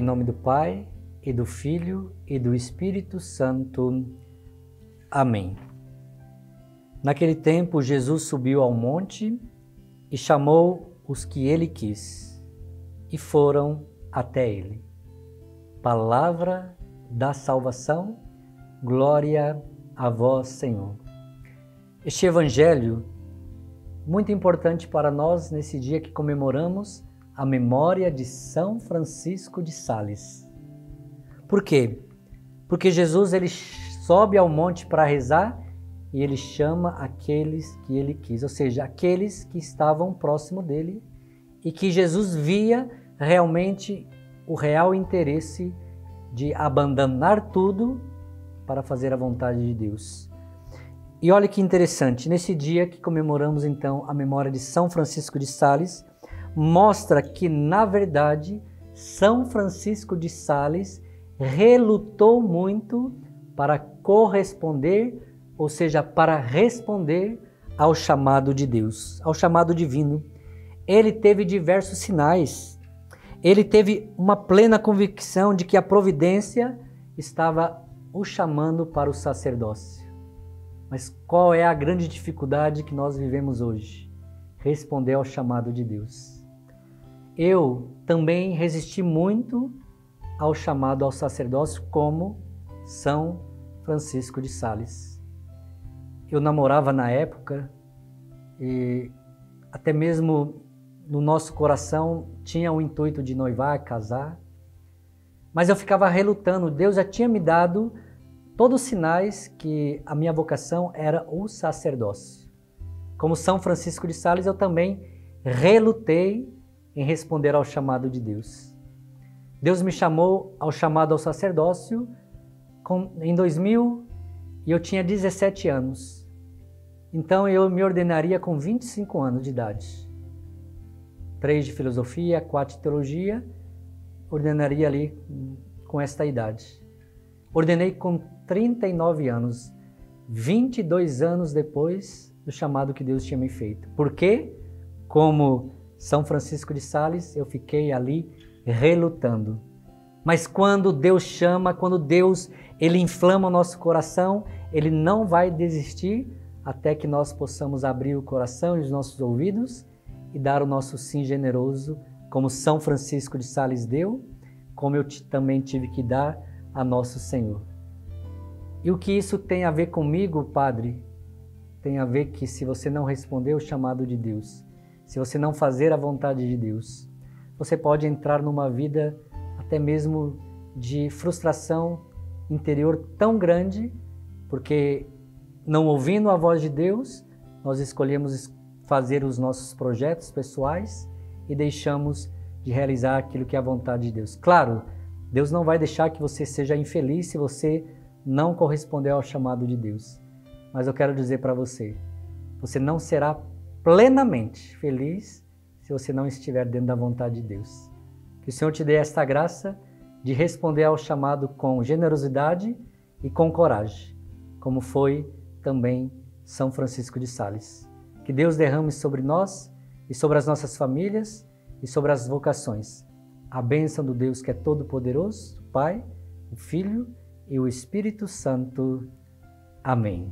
Em nome do Pai, e do Filho, e do Espírito Santo. Amém. Naquele tempo, Jesus subiu ao monte e chamou os que ele quis, e foram até ele. Palavra da salvação, glória a vós, Senhor. Este evangelho, muito importante para nós nesse dia que comemoramos a memória de São Francisco de Sales. Por quê? Porque Jesus ele sobe ao monte para rezar e ele chama aqueles que ele quis, ou seja, aqueles que estavam próximo dele e que Jesus via realmente o real interesse de abandonar tudo para fazer a vontade de Deus. E olha que interessante, nesse dia que comemoramos então a memória de São Francisco de Sales, mostra que, na verdade, São Francisco de Sales relutou muito para corresponder, ou seja, para responder ao chamado de Deus, ao chamado divino. Ele teve diversos sinais. Ele teve uma plena convicção de que a providência estava o chamando para o sacerdócio. Mas qual é a grande dificuldade que nós vivemos hoje? Responder ao chamado de Deus. Eu também resisti muito ao chamado ao sacerdócio como São Francisco de Sales. Eu namorava na época e até mesmo no nosso coração tinha o intuito de noivar, casar, mas eu ficava relutando. Deus já tinha me dado todos os sinais que a minha vocação era o sacerdócio. Como São Francisco de Sales, eu também relutei em responder ao chamado de Deus. Deus me chamou ao chamado ao sacerdócio em 2000 e eu tinha 17 anos. Então eu me ordenaria com 25 anos de idade. 3 de filosofia, 4 de teologia, ordenaria ali com esta idade. Ordenei com 39 anos, 22 anos depois do chamado que Deus tinha me feito. Por quê? Como São Francisco de Sales, eu fiquei ali relutando. Mas quando Deus chama, quando Deus ele inflama o nosso coração, Ele não vai desistir até que nós possamos abrir o coração e os nossos ouvidos e dar o nosso sim generoso, como São Francisco de Sales deu, como eu também tive que dar a nosso Senhor. E o que isso tem a ver comigo, Padre? Tem a ver que se você não responder o chamado de Deus, se você não fazer a vontade de Deus, você pode entrar numa vida até mesmo de frustração interior tão grande, porque não ouvindo a voz de Deus, nós escolhemos fazer os nossos projetos pessoais e deixamos de realizar aquilo que é a vontade de Deus. Claro, Deus não vai deixar que você seja infeliz se você não corresponder ao chamado de Deus. Mas eu quero dizer para você, você não será plenamente feliz se você não estiver dentro da vontade de Deus. Que o Senhor te dê esta graça de responder ao chamado com generosidade e com coragem, como foi também São Francisco de Sales. Que Deus derrame sobre nós e sobre as nossas famílias e sobre as vocações a bênção do Deus que é todo-poderoso, o Pai, o Filho e o Espírito Santo. Amém.